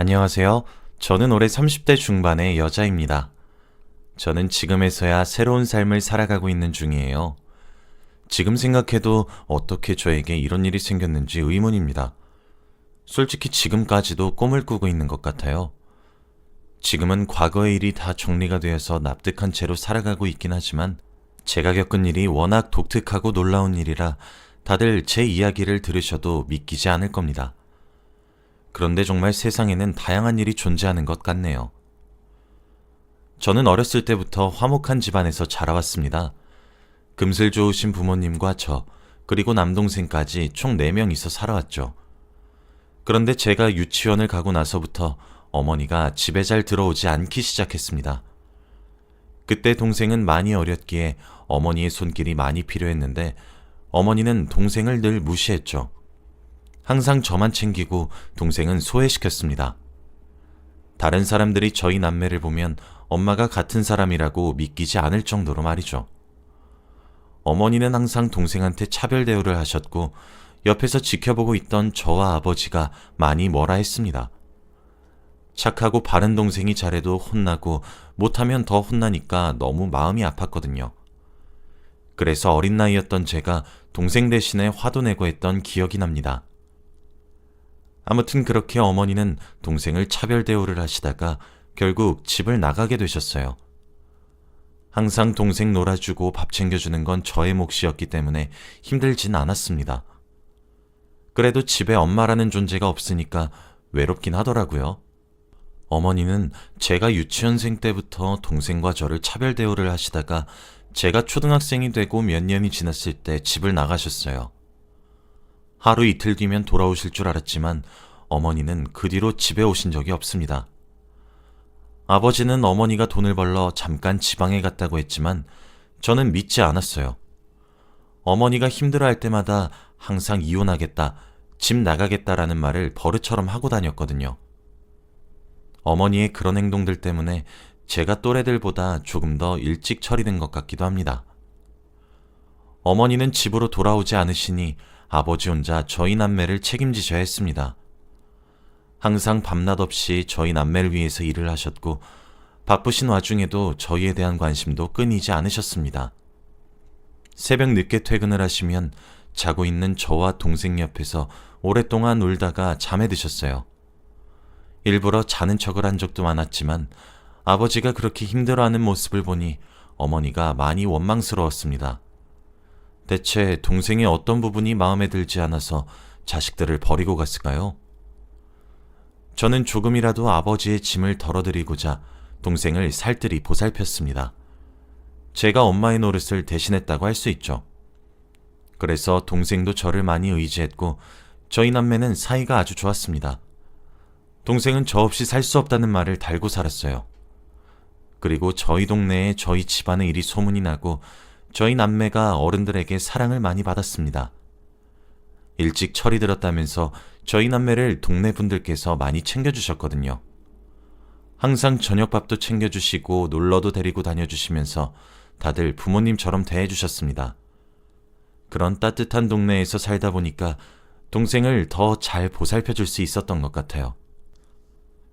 안녕하세요. 저는 올해 30대 중반의 여자입니다. 저는 지금에서야 새로운 삶을 살아가고 있는 중이에요. 지금 생각해도 어떻게 저에게 이런 일이 생겼는지 의문입니다. 솔직히 지금까지도 꿈을 꾸고 있는 것 같아요. 지금은 과거의 일이 다 정리가 되어서 납득한 채로 살아가고 있긴 하지만 제가 겪은 일이 워낙 독특하고 놀라운 일이라 다들 제 이야기를 들으셔도 믿기지 않을 겁니다. 그런데 정말 세상에는 다양한 일이 존재하는 것 같네요. 저는 어렸을 때부터 화목한 집안에서 자라왔습니다. 금슬 좋으신 부모님과 저, 그리고 남동생까지 총 4명이서 살아왔죠. 그런데 제가 유치원을 가고 나서부터 어머니가 집에 잘 들어오지 않기 시작했습니다. 그때 동생은 많이 어렸기에 어머니의 손길이 많이 필요했는데 어머니는 동생을 늘 무시했죠. 항상 저만 챙기고 동생은 소외시켰습니다. 다른 사람들이 저희 남매를 보면 엄마가 같은 사람이라고 믿기지 않을 정도로 말이죠. 어머니는 항상 동생한테 차별 대우를 하셨고 옆에서 지켜보고 있던 저와 아버지가 많이 뭐라 했습니다. 착하고 바른 동생이 잘해도 혼나고 못하면 더 혼나니까 너무 마음이 아팠거든요. 그래서 어린 나이였던 제가 동생 대신에 화도 내고 했던 기억이 납니다. 아무튼 그렇게 어머니는 동생을 차별 대우를 하시다가 결국 집을 나가게 되셨어요. 항상 동생 놀아주고 밥 챙겨주는 건 저의 몫이었기 때문에 힘들진 않았습니다. 그래도 집에 엄마라는 존재가 없으니까 외롭긴 하더라고요. 어머니는 제가 유치원생 때부터 동생과 저를 차별 대우를 하시다가 제가 초등학생이 되고 몇 년이 지났을 때 집을 나가셨어요. 하루 이틀 뒤면 돌아오실 줄 알았지만 어머니는 그 뒤로 집에 오신 적이 없습니다. 아버지는 어머니가 돈을 벌러 잠깐 지방에 갔다고 했지만 저는 믿지 않았어요. 어머니가 힘들어할 때마다 항상 이혼하겠다, 집 나가겠다라는 말을 버릇처럼 하고 다녔거든요. 어머니의 그런 행동들 때문에 제가 또래들보다 조금 더 일찍 처리된 것 같기도 합니다. 어머니는 집으로 돌아오지 않으시니 아버지 혼자 저희 남매를 책임지셔야 했습니다. 항상 밤낮 없이 저희 남매를 위해서 일을 하셨고 바쁘신 와중에도 저희에 대한 관심도 끊이지 않으셨습니다. 새벽 늦게 퇴근을 하시면 자고 있는 저와 동생 옆에서 오랫동안 울다가 잠에 드셨어요. 일부러 자는 척을 한 적도 많았지만 아버지가 그렇게 힘들어하는 모습을 보니 어머니가 많이 원망스러웠습니다. 대체 동생의 어떤 부분이 마음에 들지 않아서 자식들을 버리고 갔을까요? 저는 조금이라도 아버지의 짐을 덜어드리고자 동생을 살뜰히 보살폈습니다. 제가 엄마의 노릇을 대신했다고 할 수 있죠. 그래서 동생도 저를 많이 의지했고 저희 남매는 사이가 아주 좋았습니다. 동생은 저 없이 살 수 없다는 말을 달고 살았어요. 그리고 저희 동네에 저희 집안의 일이 소문이 나고 저희 남매가 어른들에게 사랑을 많이 받았습니다. 일찍 철이 들었다면서 저희 남매를 동네 분들께서 많이 챙겨주셨거든요. 항상 저녁밥도 챙겨주시고 놀러도 데리고 다녀주시면서 다들 부모님처럼 대해주셨습니다. 그런 따뜻한 동네에서 살다 보니까 동생을 더 잘 보살펴줄 수 있었던 것 같아요.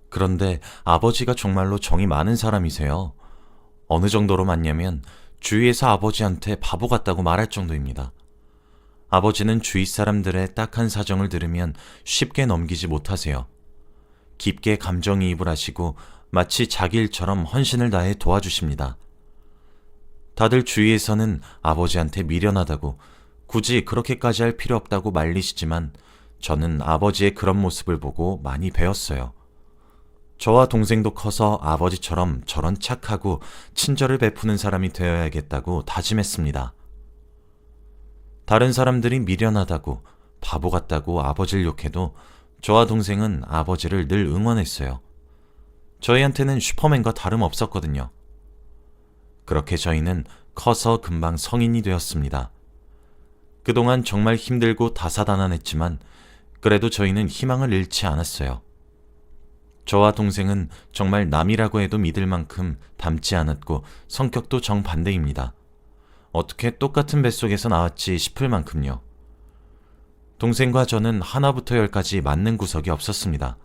그런데 아버지가 정말로 정이 많은 사람이세요. 어느 정도로 많냐면 주위에서 아버지한테 바보 같다고 말할 정도입니다. 아버지는 주위 사람들의 딱한 사정을 들으면 쉽게 넘기지 못하세요. 깊게 감정이입을 하시고 마치 자기 일처럼 헌신을 다해 도와주십니다. 다들 주위에서는 아버지한테 미련하다고 굳이 그렇게까지 할 필요 없다고 말리시지만 저는 아버지의 그런 모습을 보고 많이 배웠어요. 저와 동생도 커서 아버지처럼 저런 착하고 친절을 베푸는 사람이 되어야겠다고 다짐했습니다. 다른 사람들이 미련하다고 바보 같다고 아버지를 욕해도 저와 동생은 아버지를 늘 응원했어요. 저희한테는 슈퍼맨과 다름없었거든요. 그렇게 저희는 커서 금방 성인이 되었습니다. 그동안 정말 힘들고 다사다난했지만 그래도 저희는 희망을 잃지 않았어요. 저와 동생은 정말 남이라고 해도 믿을 만큼 닮지 않았고 성격도 정반대입니다. 어떻게 똑같은 뱃속에서 나왔지 싶을 만큼요. 동생과 저는 하나부터 열까지 맞는 구석이 없었습니다.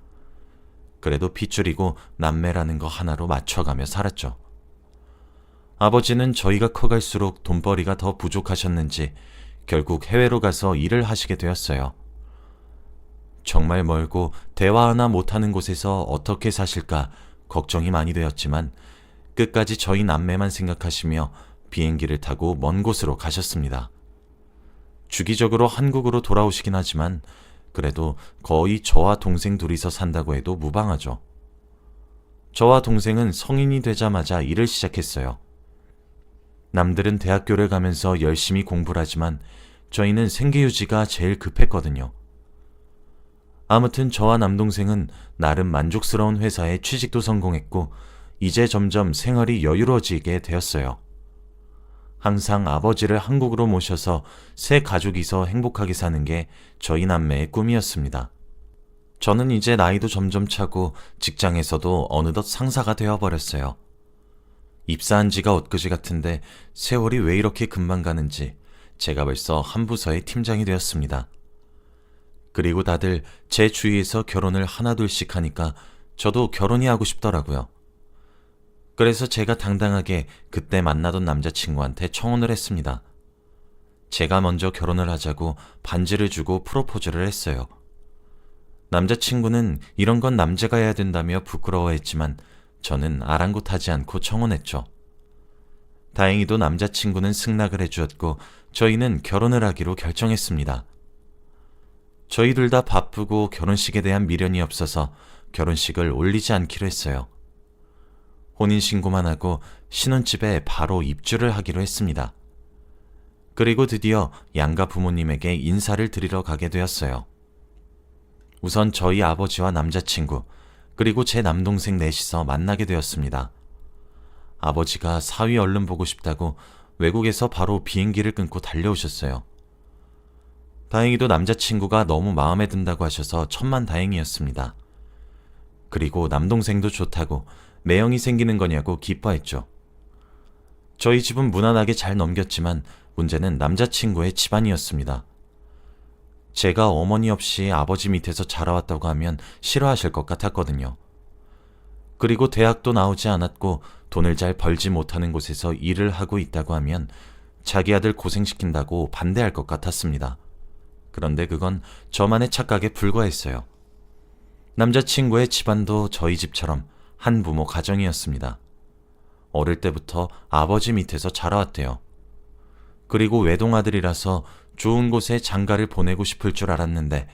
그래도 핏줄이고 남매라는 거 하나로 맞춰가며 살았죠. 아버지는 저희가 커갈수록 돈벌이가 더 부족하셨는지 결국 해외로 가서 일을 하시게 되었어요. 정말 멀고 대화 하나 못하는 곳에서 어떻게 사실까 걱정이 많이 되었지만 끝까지 저희 남매만 생각하시며 비행기를 타고 먼 곳으로 가셨습니다. 주기적으로 한국으로 돌아오시긴 하지만 그래도 거의 저와 동생 둘이서 산다고 해도 무방하죠. 저와 동생은 성인이 되자마자 일을 시작했어요. 남들은 대학교를 가면서 열심히 공부를 하지만 저희는 생계유지가 제일 급했거든요. 아무튼 저와 남동생은 나름 만족스러운 회사에 취직도 성공했고 이제 점점 생활이 여유로워지게 되었어요. 항상 아버지를 한국으로 모셔서 새 가족이서 행복하게 사는 게 저희 남매의 꿈이었습니다. 저는 이제 나이도 점점 차고 직장에서도 어느덧 상사가 되어버렸어요. 입사한 지가 엊그제 같은데 세월이 왜 이렇게 금방 가는지 제가 벌써 한 부서의 팀장이 되었습니다. 그리고 다들 제 주위에서 결혼을 하나둘씩 하니까 저도 결혼이 하고 싶더라고요. 그래서 제가 당당하게 그때 만나던 남자친구한테 청혼을 했습니다. 제가 먼저 결혼을 하자고 반지를 주고 프로포즈를 했어요. 남자친구는 이런 건 남자가 해야 된다며 부끄러워했지만 저는 아랑곳하지 않고 청혼했죠. 다행히도 남자친구는 승낙을 해주었고 저희는 결혼을 하기로 결정했습니다. 저희 둘 다 바쁘고 결혼식에 대한 미련이 없어서 결혼식을 올리지 않기로 했어요. 혼인신고만 하고 신혼집에 바로 입주를 하기로 했습니다. 그리고 드디어 양가 부모님에게 인사를 드리러 가게 되었어요. 우선 저희 아버지와 남자친구 그리고 제 남동생 넷이서 만나게 되었습니다. 아버지가 사위 얼른 보고 싶다고 외국에서 바로 비행기를 끊고 달려오셨어요. 다행히도 남자친구가 너무 마음에 든다고 하셔서 천만다행이었습니다. 그리고 남동생도 좋다고 매형이 생기는 거냐고 기뻐했죠. 저희 집은 무난하게 잘 넘겼지만 문제는 남자친구의 집안이었습니다. 제가 어머니 없이 아버지 밑에서 자라왔다고 하면 싫어하실 것 같았거든요. 그리고 대학도 나오지 않았고 돈을 잘 벌지 못하는 곳에서 일을 하고 있다고 하면 자기 아들 고생시킨다고 반대할 것 같았습니다. 그런데 그건 저만의 착각에 불과했어요. 남자친구의 집안도 저희 집처럼 한부모 가정이었습니다. 어릴 때부터 아버지 밑에서 자라왔대요. 그리고 외동아들이라서 좋은 곳에 장가를 보내고 싶을 줄 알았는데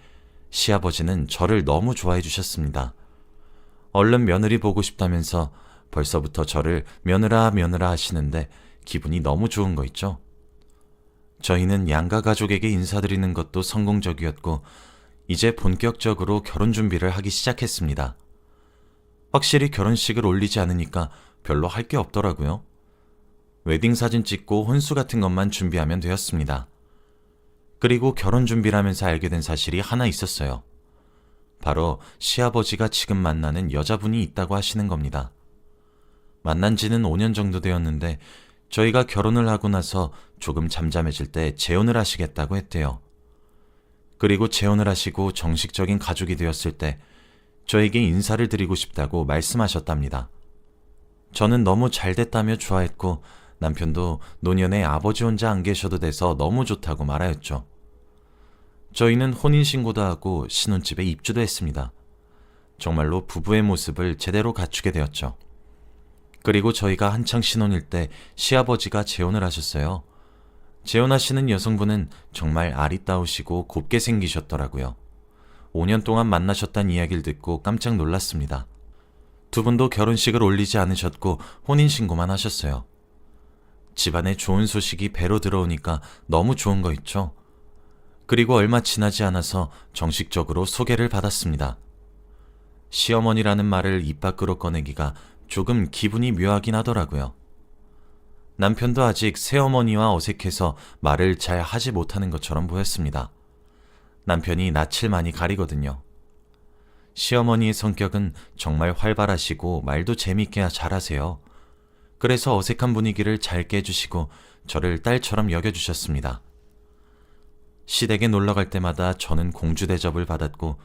시아버지는 저를 너무 좋아해 주셨습니다. 얼른 며느리 보고 싶다면서 벌써부터 저를 며느라 하시는데 기분이 너무 좋은 거 있죠? 저희는 양가 가족에게 인사드리는 것도 성공적이었고 이제 본격적으로 결혼 준비를 하기 시작했습니다. 확실히 결혼식을 올리지 않으니까 별로 할 게 없더라고요. 웨딩 사진 찍고 혼수 같은 것만 준비하면 되었습니다. 그리고 결혼 준비를 하면서 알게 된 사실이 하나 있었어요. 바로 시아버지가 지금 만나는 여자분이 있다고 하시는 겁니다. 만난 지는 5년 정도 되었는데 저희가 결혼을 하고 나서 조금 잠잠해질 때 재혼을 하시겠다고 했대요. 그리고 재혼을 하시고 정식적인 가족이 되었을 때 저에게 인사를 드리고 싶다고 말씀하셨답니다. 저는 너무 잘됐다며 좋아했고 남편도 노년에 아버지 혼자 안 계셔도 돼서 너무 좋다고 말하였죠. 저희는 혼인신고도 하고 신혼집에 입주도 했습니다. 정말로 부부의 모습을 제대로 갖추게 되었죠. 그리고 저희가 한창 신혼일 때 시아버지가 재혼을 하셨어요. 재혼하시는 여성분은 정말 아리따우시고 곱게 생기셨더라고요. 5년 동안 만나셨다는 이야기를 듣고 깜짝 놀랐습니다. 두 분도 결혼식을 올리지 않으셨고 혼인신고만 하셨어요. 집안에 좋은 소식이 배로 들어오니까 너무 좋은 거 있죠. 그리고 얼마 지나지 않아서 정식적으로 소개를 받았습니다. 시어머니라는 말을 입 밖으로 꺼내기가 조금 기분이 묘하긴 하더라고요. 남편도 아직 새어머니와 어색해서 말을 잘 하지 못하는 것처럼 보였습니다. 남편이 낯을 많이 가리거든요. 시어머니의 성격은 정말 활발하시고 말도 재밌게 잘하세요. 그래서 어색한 분위기를 잘 깨주시고 저를 딸처럼 여겨주셨습니다. 시댁에 놀러갈 때마다 저는 공주 대접을 받았고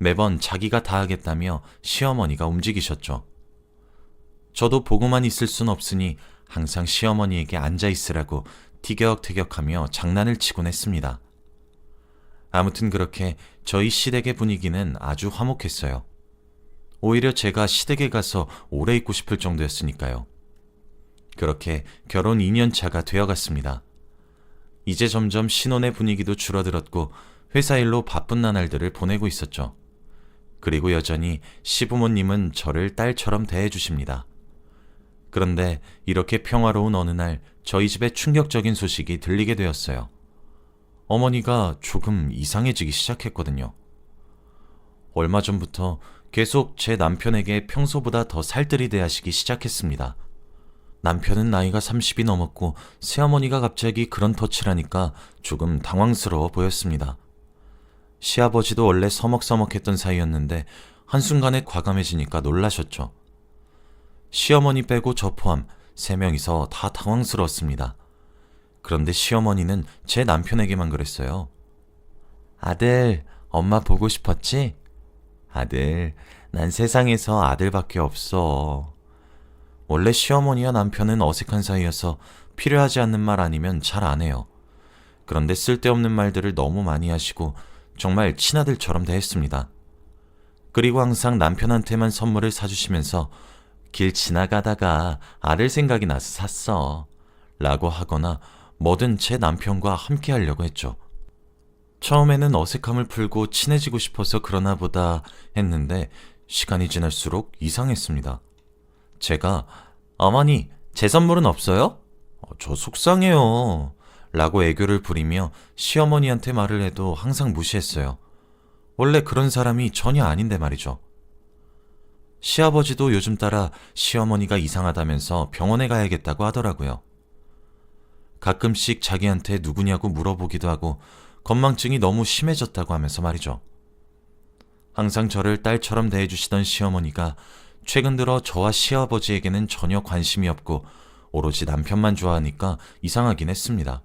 매번 자기가 다 하겠다며 시어머니가 움직이셨죠. 저도 보고만 있을 순 없으니 항상 시어머니에게 앉아있으라고 티격태격하며 장난을 치곤 했습니다. 아무튼 그렇게 저희 시댁의 분위기는 아주 화목했어요. 오히려 제가 시댁에 가서 오래 있고 싶을 정도였으니까요. 그렇게 결혼 2년 차가 되어갔습니다. 이제 점점 신혼의 분위기도 줄어들었고 회사 일로 바쁜 나날들을 보내고 있었죠. 그리고 여전히 시부모님은 저를 딸처럼 대해주십니다. 그런데 이렇게 평화로운 어느 날 저희 집에 충격적인 소식이 들리게 되었어요. 어머니가 조금 이상해지기 시작했거든요. 얼마 전부터 계속 제 남편에게 평소보다 더 살뜰히 대하시기 시작했습니다. 남편은 나이가 30이 넘었고 새어머니가 갑자기 그런 터치라니까 조금 당황스러워 보였습니다. 시아버지도 원래 서먹서먹했던 사이였는데 한순간에 과감해지니까 놀라셨죠. 시어머니 빼고 저 포함 3명이서 다 당황스러웠습니다. 그런데 시어머니는 제 남편에게만 그랬어요. 아들, 엄마 보고 싶었지? 아들, 난 세상에서 아들밖에 없어. 원래 시어머니와 남편은 어색한 사이여서 필요하지 않는 말 아니면 잘 안 해요. 그런데 쓸데없는 말들을 너무 많이 하시고 정말 친아들처럼 대했습니다. 그리고 항상 남편한테만 선물을 사주시면서 길 지나가다가 아들 생각이 나서 샀어 라고 하거나 뭐든 제 남편과 함께 하려고 했죠. 처음에는 어색함을 풀고 친해지고 싶어서 그러나 보다 했는데 시간이 지날수록 이상했습니다. 제가 어머니, 제 선물은 없어요? 저 속상해요 라고 애교를 부리며 시어머니한테 말을 해도 항상 무시했어요. 원래 그런 사람이 전혀 아닌데 말이죠. 시아버지도 요즘 따라 시어머니가 이상하다면서 병원에 가야겠다고 하더라고요. 가끔씩 자기한테 누구냐고 물어보기도 하고 건망증이 너무 심해졌다고 하면서 말이죠. 항상 저를 딸처럼 대해주시던 시어머니가 최근 들어 저와 시아버지에게는 전혀 관심이 없고 오로지 남편만 좋아하니까 이상하긴 했습니다.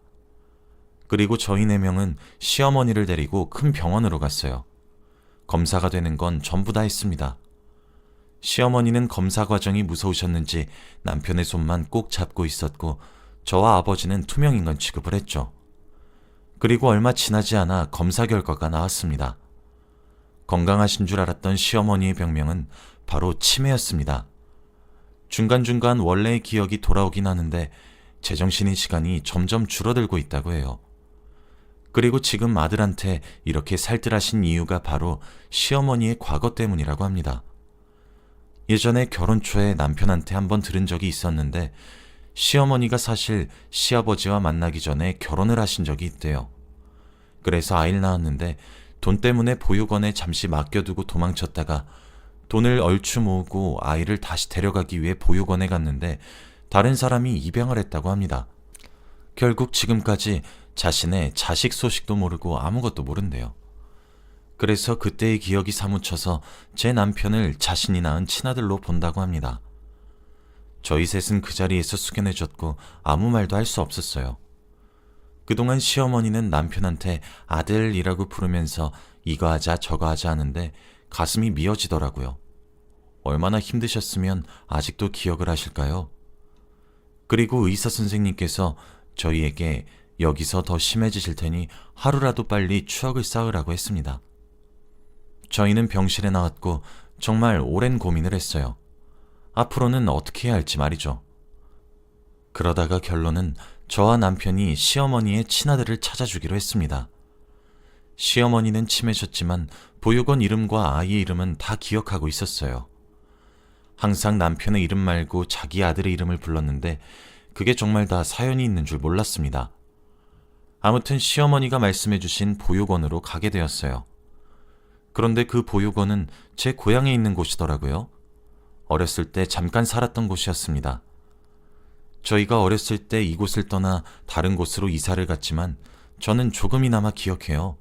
그리고 저희 4명은 시어머니를 데리고 큰 병원으로 갔어요. 검사가 되는 건 전부 다 했습니다. 시어머니는 검사 과정이 무서우셨는지 남편의 손만 꼭 잡고 있었고 저와 아버지는 투명인간 취급을 했죠. 그리고 얼마 지나지 않아 검사 결과가 나왔습니다. 건강하신 줄 알았던 시어머니의 병명은 바로 치매였습니다. 중간중간 원래의 기억이 돌아오긴 하는데 제정신인 시간이 점점 줄어들고 있다고 해요. 그리고 지금 아들한테 이렇게 살뜰하신 이유가 바로 시어머니의 과거 때문이라고 합니다. 예전에 결혼 초에 남편한테 한번 들은 적이 있었는데 시어머니가 사실 시아버지와 만나기 전에 결혼을 하신 적이 있대요. 그래서 아이를 낳았는데 돈 때문에 보육원에 잠시 맡겨두고 도망쳤다가 돈을 얼추 모으고 아이를 다시 데려가기 위해 보육원에 갔는데 다른 사람이 입양을 했다고 합니다. 결국 지금까지 자신의 자식 소식도 모르고 아무것도 모른대요. 그래서 그때의 기억이 사무쳐서 제 남편을 자신이 낳은 친아들로 본다고 합니다. 저희 셋은 그 자리에서 숙연해졌고 아무 말도 할 수 없었어요. 그동안 시어머니는 남편한테 아들이라고 부르면서 이거 하자 저거 하자 하는데 가슴이 미어지더라고요. 얼마나 힘드셨으면 아직도 기억을 하실까요? 그리고 의사 선생님께서 저희에게 여기서 더 심해지실 테니 하루라도 빨리 추억을 쌓으라고 했습니다. 저희는 병실에 나왔고 정말 오랜 고민을 했어요. 앞으로는 어떻게 해야 할지 말이죠. 그러다가 결론은 저와 남편이 시어머니의 친아들을 찾아주기로 했습니다. 시어머니는 치매셨지만 보육원 이름과 아이의 이름은 다 기억하고 있었어요. 항상 남편의 이름 말고 자기 아들의 이름을 불렀는데 그게 정말 다 사연이 있는 줄 몰랐습니다. 아무튼 시어머니가 말씀해주신 보육원으로 가게 되었어요. 그런데 그 보육원은 제 고향에 있는 곳이더라고요. 어렸을 때 잠깐 살았던 곳이었습니다. 저희가 어렸을 때 이곳을 떠나 다른 곳으로 이사를 갔지만 저는 조금이나마 기억해요.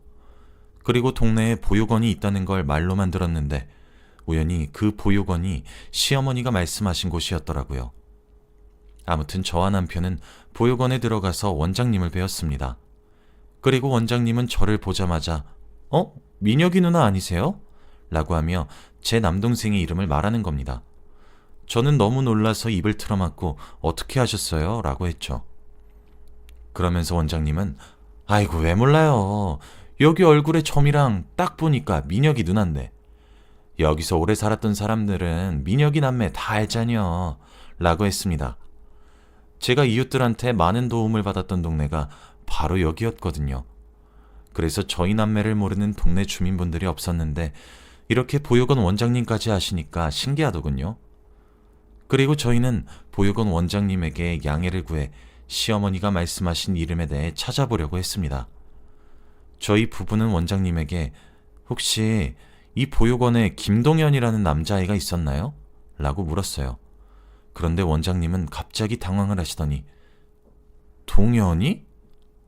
그리고 동네에 보육원이 있다는 걸 말로만 들었는데 우연히 그 보육원이 시어머니가 말씀하신 곳이었더라고요. 아무튼 저와 남편은 보육원에 들어가서 원장님을 뵈었습니다. 그리고 원장님은 저를 보자마자 민혁이 누나 아니세요? 라고 하며 제 남동생의 이름을 말하는 겁니다. 저는 너무 놀라서 입을 틀어막고 어떻게 하셨어요? 라고 했죠. 그러면서 원장님은 아이고 왜 몰라요. 여기 얼굴에 점이랑 딱 보니까 민혁이 누난데. 여기서 오래 살았던 사람들은 민혁이 남매 다 알잖여. 라고 했습니다. 제가 이웃들한테 많은 도움을 받았던 동네가 바로 여기였거든요. 그래서 저희 남매를 모르는 동네 주민분들이 없었는데 이렇게 보육원 원장님까지 아시니까 신기하더군요. 그리고 저희는 보육원 원장님에게 양해를 구해 시어머니가 말씀하신 이름에 대해 찾아보려고 했습니다. 저희 부부는 원장님에게 혹시 이 보육원에 김동현이라는 남자아이가 있었나요? 라고 물었어요. 그런데 원장님은 갑자기 당황을 하시더니 동현이?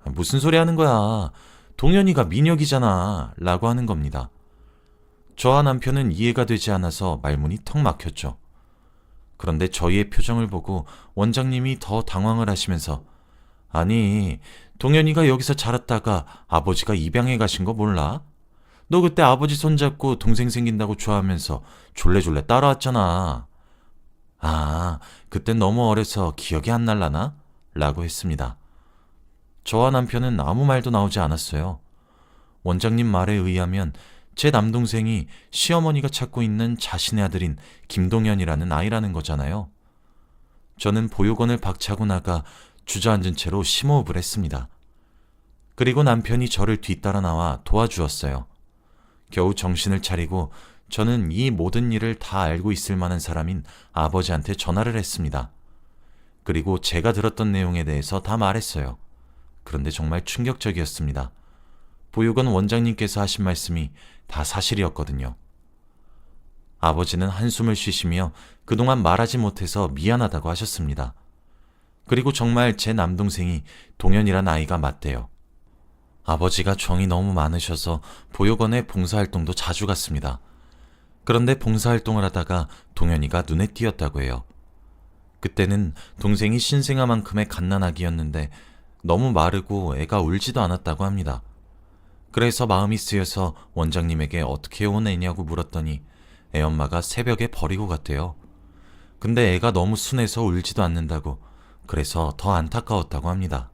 무슨 소리 하는 거야? 동현이가 민혁이잖아. 라고 하는 겁니다. 저와 남편은 이해가 되지 않아서 말문이 턱 막혔죠. 그런데 저희의 표정을 보고 원장님이 더 당황을 하시면서 아니, 동현이가 여기서 자랐다가 아버지가 입양해 가신 거 몰라? 너 그때 아버지 손잡고 동생 생긴다고 좋아하면서 졸래졸래 따라왔잖아. 아, 그땐 너무 어려서 기억이 안 날라나? 라고 했습니다. 저와 남편은 아무 말도 나오지 않았어요. 원장님 말에 의하면 제 남동생이 시어머니가 찾고 있는 자신의 아들인 김동현이라는 아이라는 거잖아요. 저는 보육원을 박차고 나가 주저앉은 채로 심호흡을 했습니다. 그리고 남편이 저를 뒤따라 나와 도와주었어요. 겨우 정신을 차리고 저는 이 모든 일을 다 알고 있을 만한 사람인 아버지한테 전화를 했습니다. 그리고 제가 들었던 내용에 대해서 다 말했어요. 그런데 정말 충격적이었습니다. 보육원 원장님께서 하신 말씀이 다 사실이었거든요. 아버지는 한숨을 쉬시며 그동안 말하지 못해서 미안하다고 하셨습니다. 그리고 정말 제 남동생이 동현이란 아이가 맞대요. 아버지가 정이 너무 많으셔서 보육원에 봉사활동도 자주 갔습니다. 그런데 봉사활동을 하다가 동현이가 눈에 띄었다고 해요. 그때는 동생이 신생아만큼의 갓난아기였는데 너무 마르고 애가 울지도 않았다고 합니다. 그래서 마음이 쓰여서 원장님에게 어떻게 온 애냐고 물었더니 애엄마가 새벽에 버리고 갔대요. 근데 애가 너무 순해서 울지도 않는다고, 그래서 더 안타까웠다고 합니다.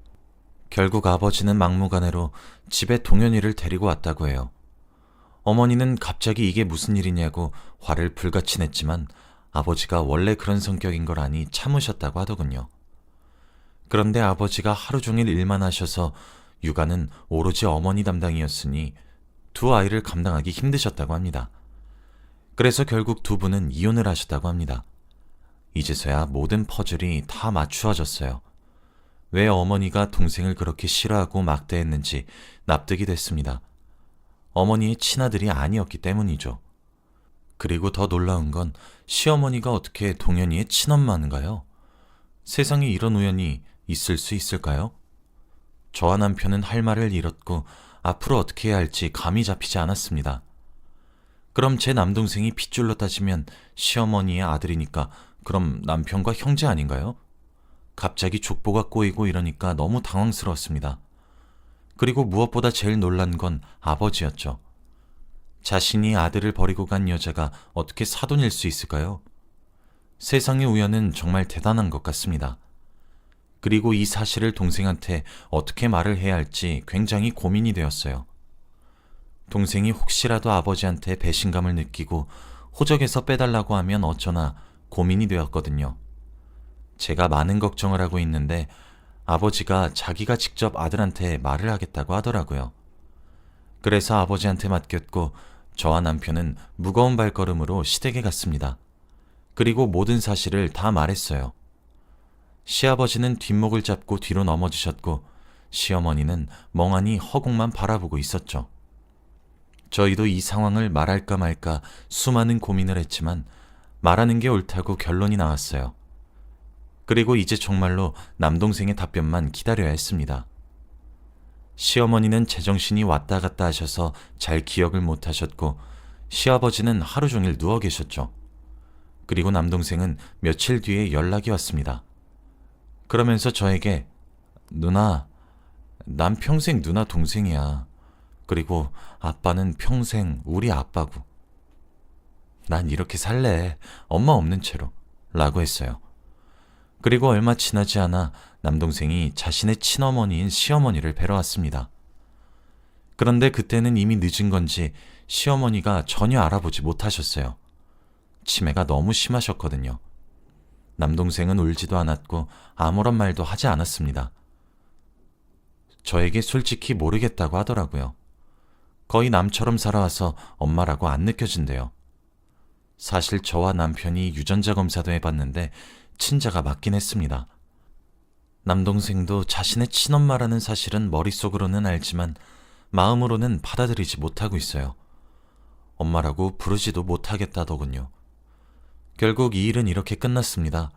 결국 아버지는 막무가내로 집에 동현이를 데리고 왔다고 해요. 어머니는 갑자기 이게 무슨 일이냐고 화를 불같이 냈지만 아버지가 원래 그런 성격인 걸 아니 참으셨다고 하더군요. 그런데 아버지가 하루 종일 일만 하셔서 육아는 오로지 어머니 담당이었으니 두 아이를 감당하기 힘드셨다고 합니다. 그래서 결국 두 분은 이혼을 하셨다고 합니다. 이제서야 모든 퍼즐이 다 맞추어졌어요. 왜 어머니가 동생을 그렇게 싫어하고 막대했는지 납득이 됐습니다. 어머니의 친아들이 아니었기 때문이죠. 그리고 더 놀라운 건 시어머니가 어떻게 동현이의 친엄마인가요? 세상에 이런 우연이 있을 수 있을까요? 저와 남편은 할 말을 잃었고 앞으로 어떻게 해야 할지 감이 잡히지 않았습니다. 그럼 제 남동생이 핏줄로 따지면 시어머니의 아들이니까 그럼 남편과 형제 아닌가요? 갑자기 족보가 꼬이고 이러니까 너무 당황스러웠습니다. 그리고 무엇보다 제일 놀란 건 아버지였죠. 자신이 아들을 버리고 간 여자가 어떻게 사돈일 수 있을까요? 세상의 우연은 정말 대단한 것 같습니다. 그리고 이 사실을 동생한테 어떻게 말을 해야 할지 굉장히 고민이 되었어요. 동생이 혹시라도 아버지한테 배신감을 느끼고 호적에서 빼달라고 하면 어쩌나 고민이 되었거든요. 제가 많은 걱정을 하고 있는데 아버지가 자기가 직접 아들한테 말을 하겠다고 하더라고요. 그래서 아버지한테 맡겼고 저와 남편은 무거운 발걸음으로 시댁에 갔습니다. 그리고 모든 사실을 다 말했어요. 시아버지는 뒷목을 잡고 뒤로 넘어지셨고 시어머니는 멍하니 허공만 바라보고 있었죠. 저희도 이 상황을 말할까 말까 수많은 고민을 했지만 말하는 게 옳다고 결론이 나왔어요. 그리고 이제 정말로 남동생의 답변만 기다려야 했습니다. 시어머니는 제정신이 왔다 갔다 하셔서 잘 기억을 못 하셨고 시아버지는 하루 종일 누워 계셨죠. 그리고 남동생은 며칠 뒤에 연락이 왔습니다. 그러면서 저에게 누나, 난 평생 누나 동생이야. 그리고 아빠는 평생 우리 아빠고. 난 이렇게 살래. 엄마 없는 채로. 라고 했어요. 그리고 얼마 지나지 않아 남동생이 자신의 친어머니인 시어머니를 뵈러 왔습니다. 그런데 그때는 이미 늦은 건지 시어머니가 전혀 알아보지 못하셨어요. 치매가 너무 심하셨거든요. 남동생은 울지도 않았고 아무런 말도 하지 않았습니다. 저에게 솔직히 모르겠다고 하더라고요. 거의 남처럼 살아와서 엄마라고 안 느껴진대요. 사실 저와 남편이 유전자 검사도 해봤는데 친자가 맞긴 했습니다. 남동생도 자신의 친엄마라는 사실은 머릿속으로는 알지만 마음으로는 받아들이지 못하고 있어요. 엄마라고 부르지도 못하겠다더군요. 결국 이 일은 이렇게 끝났습니다.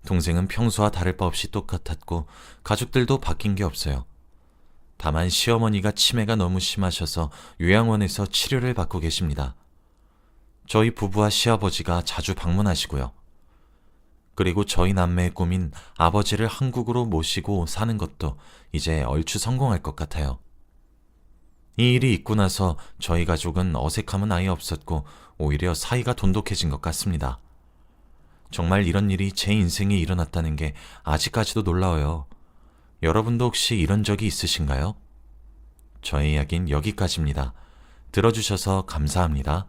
동생은 평소와 다를 바 없이 똑같았고 가족들도 바뀐 게 없어요. 다만 시어머니가 치매가 너무 심하셔서 요양원에서 치료를 받고 계십니다. 저희 부부와 시아버지가 자주 방문하시고요. 그리고 저희 남매의 꿈인 아버지를 한국으로 모시고 사는 것도 이제 얼추 성공할 것 같아요. 이 일이 있고 나서 저희 가족은 어색함은 아예 없었고 오히려 사이가 돈독해진 것 같습니다. 정말 이런 일이 제 인생에 일어났다는 게 아직까지도 놀라워요. 여러분도 혹시 이런 적이 있으신가요? 저의 이야기는 여기까지입니다. 들어주셔서 감사합니다.